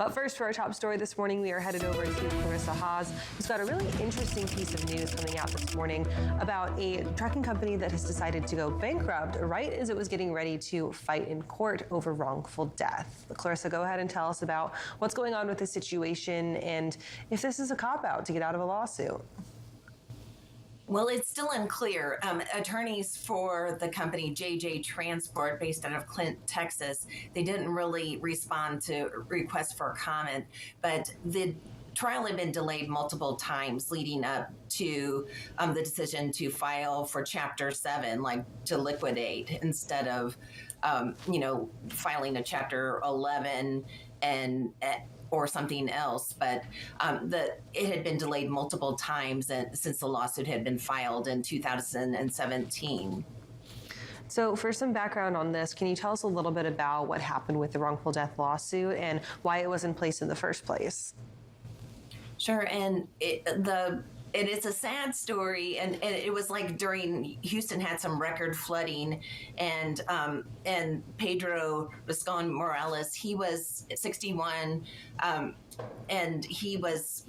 But first, for our top story this morning, we are headed over to Clarissa Hawes, who's got a really interesting piece of news coming out this morning about a trucking company that has decided to go bankrupt right as it was getting ready to fight in court over wrongful death. Clarissa, go ahead and tell us about what's going on with this situation and if this is a cop-out to get out of a lawsuit. Well, it's still unclear. Attorneys for the company JJ Transport, based out of Clint, Texas, they didn't really respond to requests for comment, but the trial had been delayed multiple times leading up to the decision to file for Chapter 7, like to liquidate instead of, filing a Chapter 11 and or something else. But it had been delayed multiple times since the lawsuit had been filed in 2017. So for some background on this, can you tell us a little bit about what happened with the wrongful death lawsuit and why it was in place in the first place? Sure. And it is a sad story, and it was like during Houston had some record flooding, and Pedro Riscon Morales, he was 61, and he was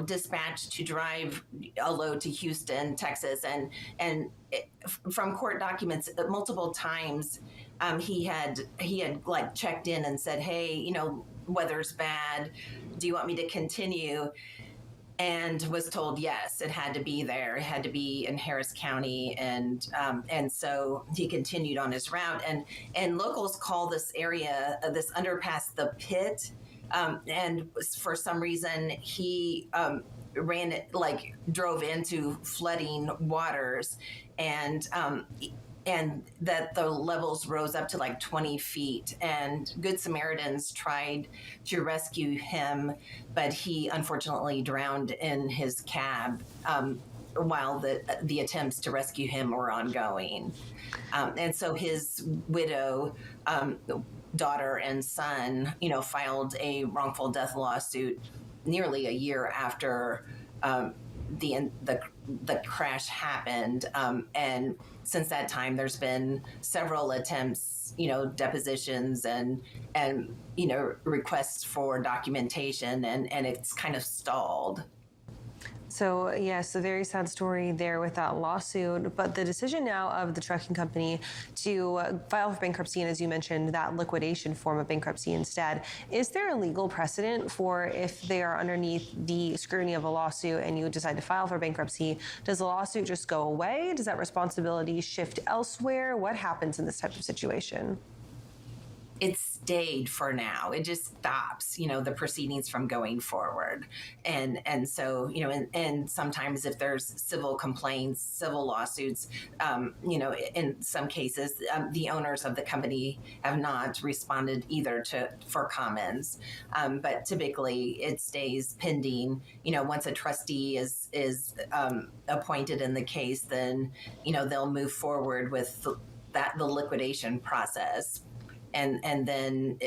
dispatched to drive a load to Houston, Texas, and from court documents multiple times he had like checked in and said, hey, weather's bad, do you want me to continue? And was told yes, it had to be there. It had to be in Harris County, and so he continued on his route. And locals call this area, this underpass, the Pit. And for some reason, he ran it, drove into flooding waters, and that the levels rose up to 20 feet. And Good Samaritans tried to rescue him, but he unfortunately drowned in his cab while the attempts to rescue him were ongoing. And so his widow, daughter, and son, filed a wrongful death lawsuit nearly a year after the crash happened, and since that time there's been several attempts, depositions and requests for documentation, and it's kind of stalled. So yes, a very sad story there with that lawsuit, but the decision now of the trucking company to file for bankruptcy, and as you mentioned, that liquidation form of bankruptcy instead, is there a legal precedent for if they are underneath the scrutiny of a lawsuit and you decide to file for bankruptcy, does the lawsuit just go away? Does that responsibility shift elsewhere? What happens in this type of situation? It stayed for now. It just stops, the proceedings from going forward. And so, and sometimes if there's civil complaints, civil lawsuits, in some cases, the owners of the company have not responded either for comments. But typically it stays pending. Once a trustee is appointed in the case, then, they'll move forward with the liquidation process. And then,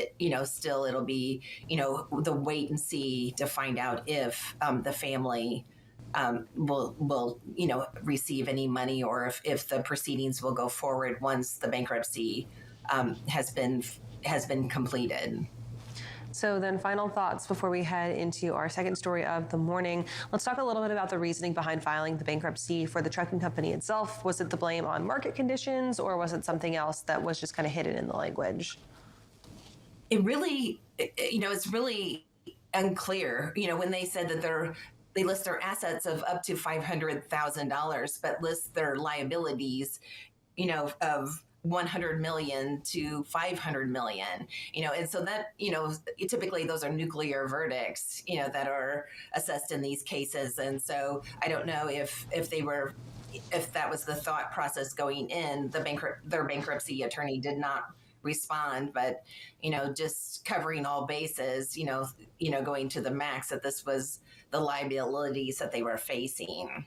still it'll be, the wait and see to find out if the family will receive any money, or if the proceedings will go forward once the bankruptcy has been completed. So then final thoughts before we head into our second story of the morning. Let's talk a little bit about the reasoning behind filing the bankruptcy for the trucking company itself. Was it the blame on market conditions, or was it something else that was just kind of hidden in the language? It really, it's really unclear, when they said that they list their assets of up to $500,000, but list their liabilities, of 100 million to 500 million, and so that, typically those are nuclear verdicts, that are assessed in these cases. And so I don't know if that was the thought process going in. Their bankruptcy attorney did not respond, but, just covering all bases, going to the max, that this was the liabilities that they were facing.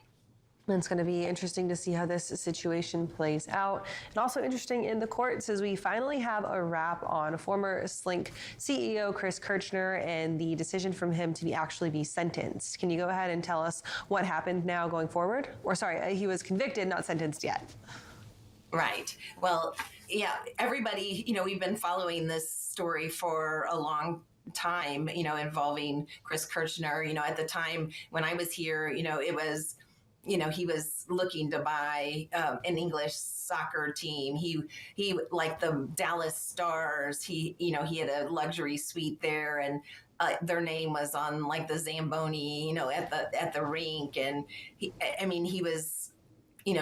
It's going to be interesting to see how this situation plays out. And also interesting in the courts as we finally have a wrap on former Slink CEO Chris Kirchner and the decision from him to actually be sentenced. Can you go ahead and tell us what happened now going forward? Or sorry, he was convicted, not sentenced yet. Right. Well, yeah, everybody, we've been following this story for a long time, involving Chris Kirchner. At the time when I was here, it was, he was looking to buy an English soccer team. He like the Dallas Stars. He had a luxury suite there, and their name was on like the Zamboni, at the rink, and he was,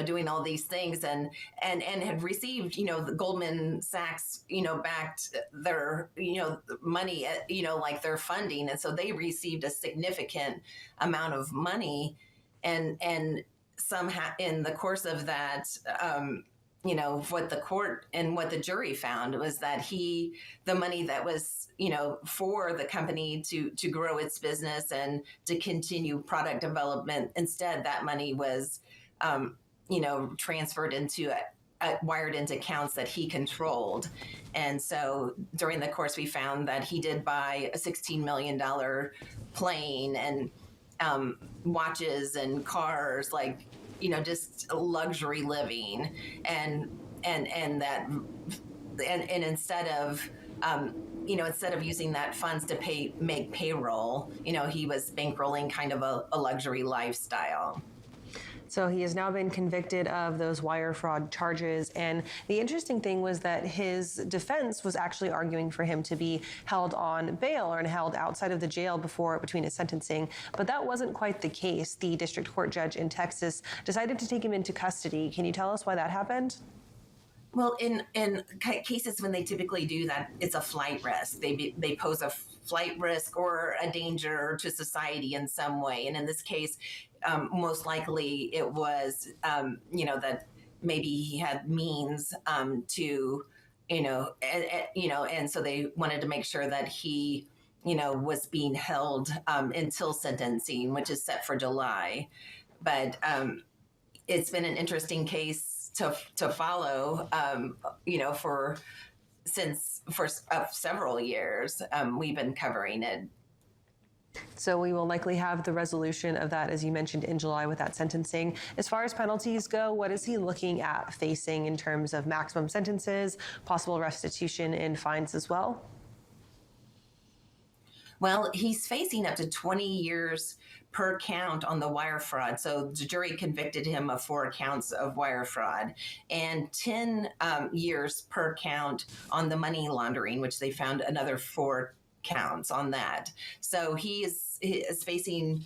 doing all these things, and had received, the Goldman Sachs, backed their, money, like their funding, and so they received a significant amount of money, and somehow in the course of that, what the court and what the jury found was that the money that was, for the company to grow its business and to continue product development, instead that money was, transferred into wired into accounts that he controlled. And so during the course, we found that he did buy a $16 million plane and watches and cars, like, just luxury living, and instead of instead of using that funds to make payroll, he was bankrolling kind of a luxury lifestyle. So he has now been convicted of those wire fraud charges. And the interesting thing was that his defense was actually arguing for him to be held on bail or held outside of the jail between his sentencing. But that wasn't quite the case. The district court judge in Texas decided to take him into custody. Can you tell us why that happened? Well, in cases when they typically do that, it's a flight risk. They pose a flight risk or a danger to society in some way. And in this case, most likely it was, that maybe he had means to, and so they wanted to make sure that he, was being held until sentencing, which is set for July. But it's been an interesting case to follow, for several years. We've been covering it. So we will likely have the resolution of that, as you mentioned, in July with that sentencing. As far as penalties go, what is he looking at facing in terms of maximum sentences, possible restitution and fines as well? Well, he's facing up to 20 years per count on the wire fraud. So the jury convicted him of 4 counts of wire fraud, and 10 years per count on the money laundering, which they found another 4 counts on that. So he is facing,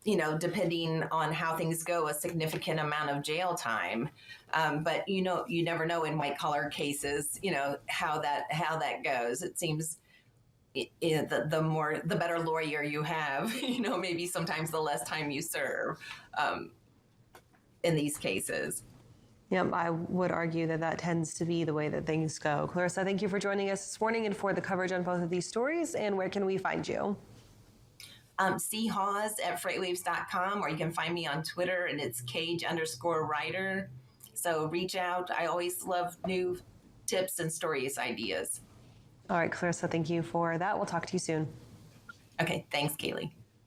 depending on how things go, a significant amount of jail time. But you never know in white collar cases, how that goes. It seems the better lawyer you have, maybe sometimes the less time you serve in these cases. Yep, I would argue that tends to be the way that things go. Clarissa, thank you for joining us this morning and for the coverage on both of these stories. And where can we find you? C. Hawes at freightwaves.com, or you can find me on Twitter, and it's Cage_writer. So reach out. I always love new tips and stories, ideas. All right, Clarissa, thank you for that. We'll talk to you soon. Okay, thanks, Kaylee.